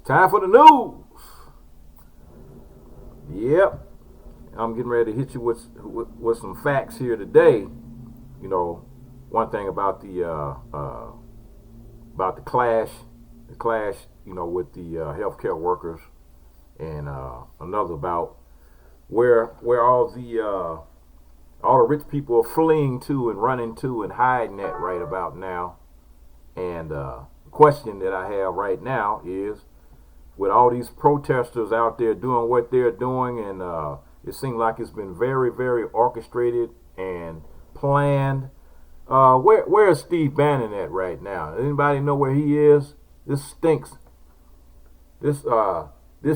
Time for the news. Yep, I'm getting ready to hit you with some facts here today. You know, one thing about the clash, with the healthcare workers, and another about where all the rich people are fleeing to and running to and hiding at right about now. And the question that I have right now is, with all these protesters out there doing what they're doing, and it seems like it's been very, very orchestrated and planned. Where is Steve Bannon at right now? Anybody know where he is? This stinks. This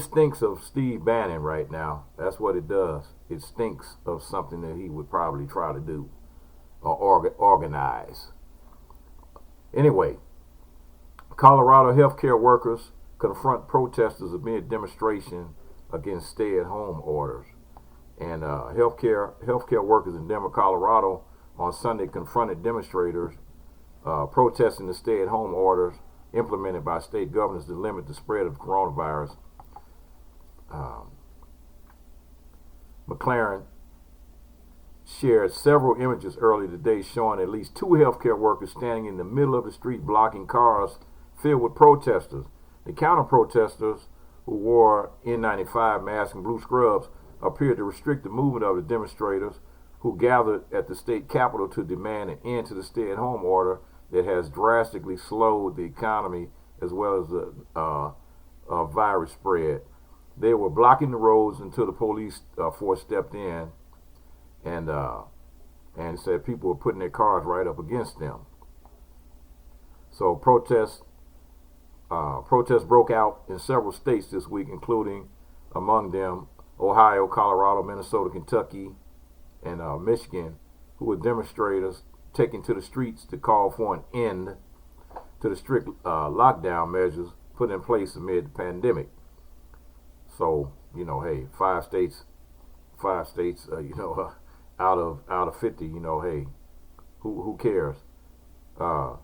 stinks of Steve Bannon right now. That's what it does. It stinks of something that he would probably try to do or organize. Anyway, Colorado healthcare workers confront protesters amid demonstration against stay-at-home orders. And healthcare workers in Denver, Colorado, on Sunday confronted demonstrators protesting the stay-at-home orders implemented by state governors to limit the spread of coronavirus. McLaren shared several images earlier today showing at least two healthcare workers standing in the middle of the street blocking cars filled with protesters. The counter-protesters, who wore N95 masks and blue scrubs, appeared to restrict the movement of the demonstrators who gathered at the state capitol to demand an end to the stay-at-home order that has drastically slowed the economy as well as the virus spread. They were blocking the roads until the police force stepped in and said people were putting their cars right up against them. So protests broke out in several states this week, including among them Ohio, Colorado, Minnesota, Kentucky, and Michigan, who were demonstrators taking to the streets to call for an end to the strict lockdown measures put in place amid the pandemic. So, hey, five states, out of 50, hey, who cares? The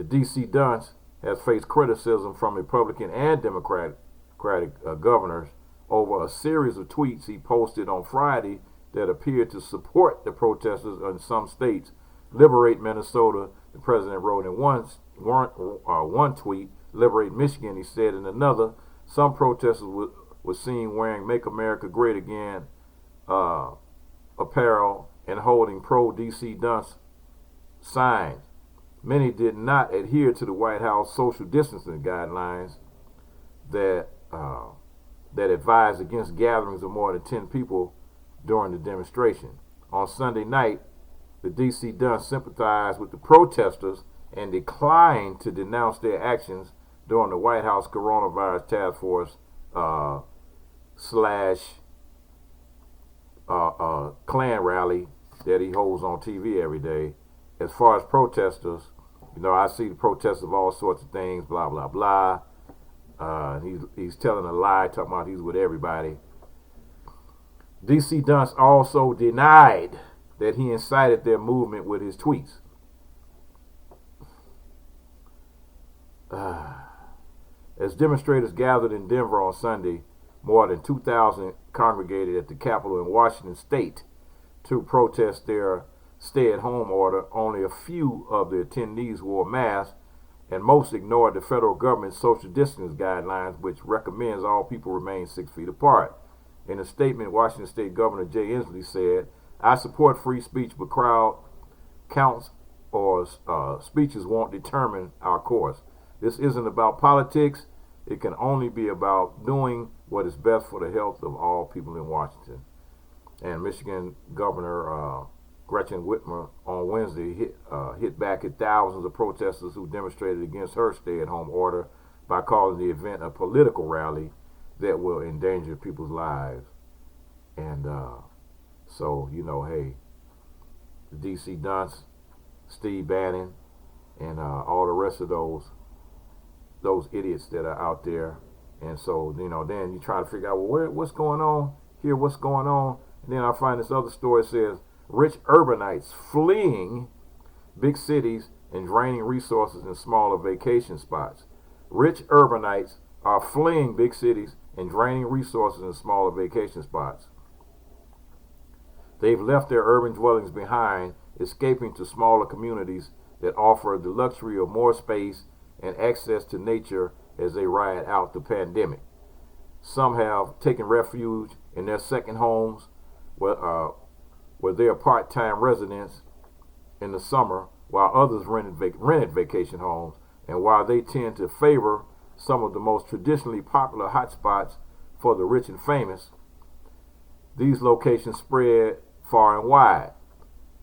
D.C. dunce has faced criticism from Republican and Democratic governors over a series of tweets he posted on Friday that appeared to support the protesters in some states. Liberate Minnesota, the president wrote in one tweet. Liberate Michigan, he said in another. Some protesters were seen wearing Make America Great Again apparel and holding pro-DC dunce signs. Many did not adhere to the White House social distancing guidelines that advised against gatherings of more than 10 people during the demonstration. On Sunday night, the D.C. dunce sympathized with the protesters and declined to denounce their actions during the White House Coronavirus Task Force Klan rally that he holds on TV every day. As far as protesters, I see the protests of all sorts of things, blah, blah, blah. He's telling a lie, talking about he's with everybody. D.C. dunce also denied that he incited their movement with his tweets. As demonstrators gathered in Denver on Sunday, more than 2,000 congregated at the Capitol in Washington State to protest their stay-at-home order. Only a few of the attendees wore masks, and most ignored the federal government's social distancing guidelines, which recommends all people remain 6 feet apart. In a statement, Washington State Governor Jay Inslee said, "I support free speech, but crowd counts or speeches won't determine our course. This isn't about politics. It can only be about doing what is best for the health of all people in Washington." And Michigan Governor Gretchen Whitmer on Wednesday hit back at thousands of protesters who demonstrated against her stay-at-home order by calling the event a political rally that will endanger people's lives. And so, hey, the D.C. dunce, Steve Bannon, and all the rest of those idiots that are out there. And so, then you try to figure out, well, what's going on here? What's going on? And then I find this other story says, rich urbanites fleeing big cities and draining resources in smaller vacation spots. Rich urbanites are fleeing big cities and draining resources in smaller vacation spots. They've left their urban dwellings behind, escaping to smaller communities that offer the luxury of more space and access to nature as they ride out the pandemic. Some have taken refuge in their second homes where they are part-time residents in the summer, while others rented vacation homes. And while they tend to favor some of the most traditionally popular hotspots for the rich and famous, these locations spread far and wide.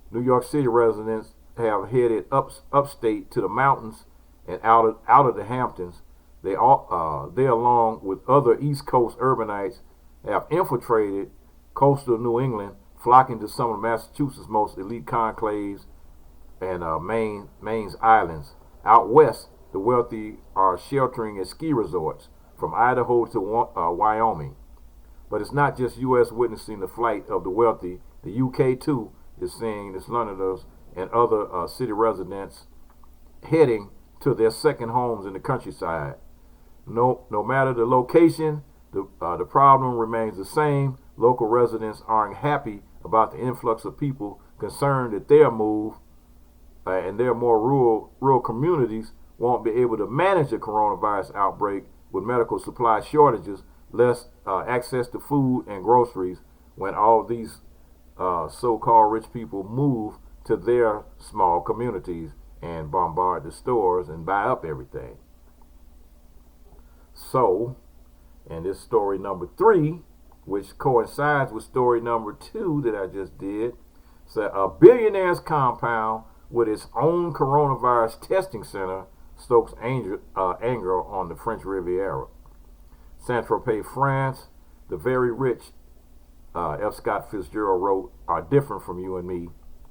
New York City residents have headed upstate to the mountains and out of the Hamptons. They along with other East Coast urbanites, have infiltrated coastal New England, flocking to some of Massachusetts' most elite conclaves and Maine's islands. Out west, the wealthy are sheltering at ski resorts from Idaho to Wyoming. But it's not just U.S. witnessing the flight of the wealthy. The U.K. too is seeing its Londoners and other city residents heading to their second homes in the countryside. No matter the location, the problem remains the same. Local residents aren't happy about the influx of people, concerned that their move and their more rural communities won't be able to manage a coronavirus outbreak with medical supply shortages, less access to food and groceries when all these so-called rich people move to their small communities and bombard the stores and buy up everything. So, and this story number 3, which coincides with story number 2 that I just did, so a billionaire's compound with its own coronavirus testing center stokes anger on the French Riviera. Saint-Tropez, France, the very rich, F. Scott Fitzgerald wrote, are different from you and me.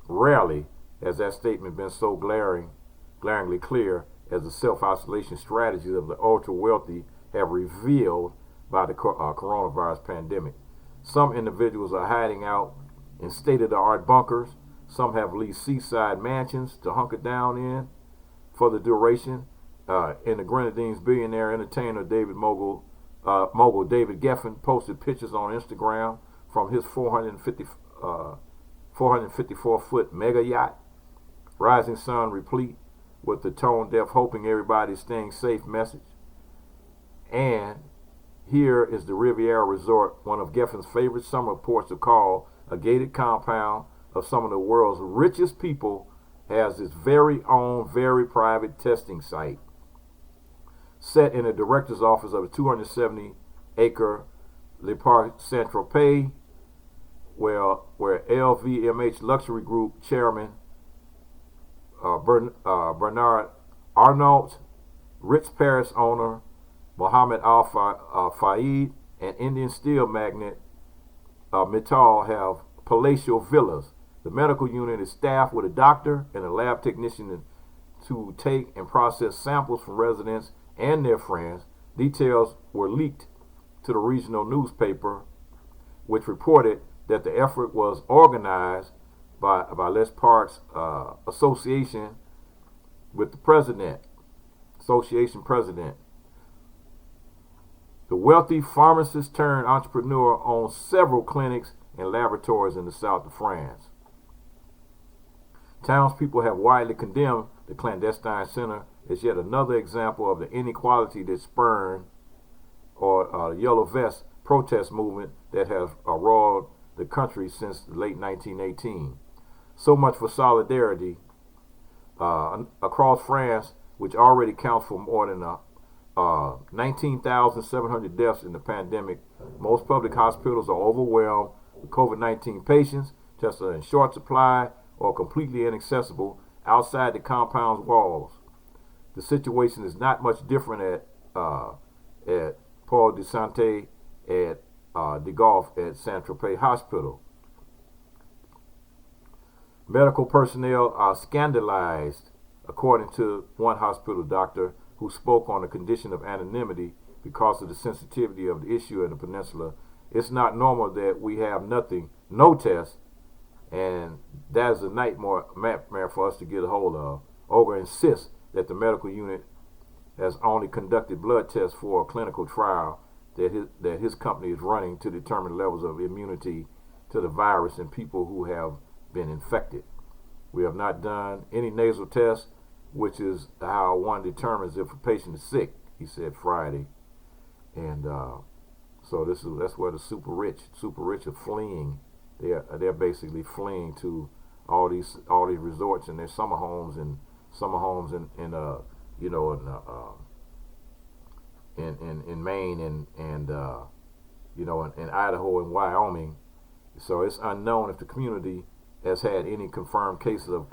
Rarely has that statement been so glaringly clear as the self-isolation strategies of the ultra-wealthy have revealed by the coronavirus pandemic. Some individuals are hiding out in state-of-the-art bunkers. Some have leased seaside mansions to hunker down in for the duration. In the Grenadines, billionaire entertainer mogul David Geffen posted pictures on Instagram from his 454-foot mega yacht, Rising Sun, replete with the tone-deaf hoping everybody's staying safe message. And here is the Riviera Resort, one of Geffen's favorite summer ports of call, a gated compound of some of the world's richest people, has its very own, very private testing site. Set in the director's office of a 270-acre Le Parc Saint-Tropez, where LVMH luxury group chairman Bernard Arnault, rich Paris owner Mohammed Al-Fayed, and Indian steel magnate Mittal have palatial villas. The medical unit is staffed with a doctor and a lab technician to take and process samples from residents and their friends. Details were leaked to the regional newspaper, which reported that the effort was organized by Les Parcs association with the association president. The wealthy pharmacist turned entrepreneur owns several clinics and laboratories in the south of France. Townspeople have widely condemned the clandestine center as yet another example of the inequality that spurned the Yellow Vest protest movement that has roiled the country since the late 1918. So much for solidarity. Across France, which already counts for more than 19,700 deaths in the pandemic, most public hospitals are overwhelmed with COVID-19 patients, tests are in short supply or completely inaccessible outside the compound's walls. The situation is not much different at Paul de Santé at de Golf at Saint-Tropez Hospital. Medical personnel are scandalized, according to one hospital doctor who spoke on the condition of anonymity because of the sensitivity of the issue in the peninsula. It's not normal that we have no tests, and that is a nightmare for us to get a hold of. Ogre insists that the medical unit has only conducted blood tests for a clinical trial that his company is running to determine levels of immunity to the virus in people who have been infected. We have not done any nasal tests, which is how one determines if a patient is sick, he said Friday. And so that's where the super rich are fleeing. They're basically fleeing to all these resorts and their summer homes in in Maine and in Idaho and Wyoming. So it's unknown if the community has had any confirmed cases of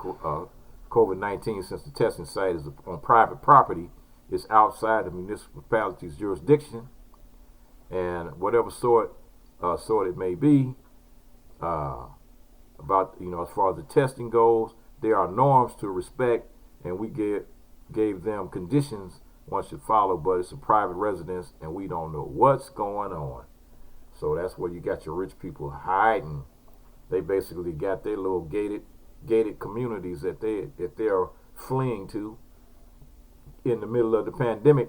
COVID-19 since the testing site is on private property. It's outside the municipality's jurisdiction, and whatever sort it may be, about as far as the testing goes, there are norms to respect, and we gave them conditions one should follow, but it's a private residence and we don't know what's going on. So that's where you got your rich people hiding. They basically got their little gated communities that they're fleeing to in the middle of the pandemic.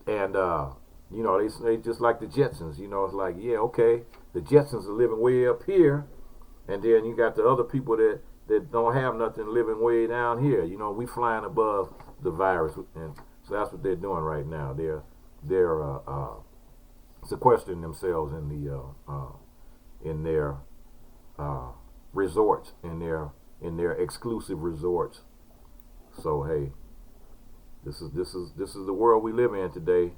And they just like the Jetsons. It's like, yeah, okay, the Jetsons are living way up here, and then you got the other people that don't have nothing living way down here. We flying above the virus, and so that's what they're doing right now. They're sequestering themselves in their resorts, in their exclusive resorts. So hey, this is the world we live in today.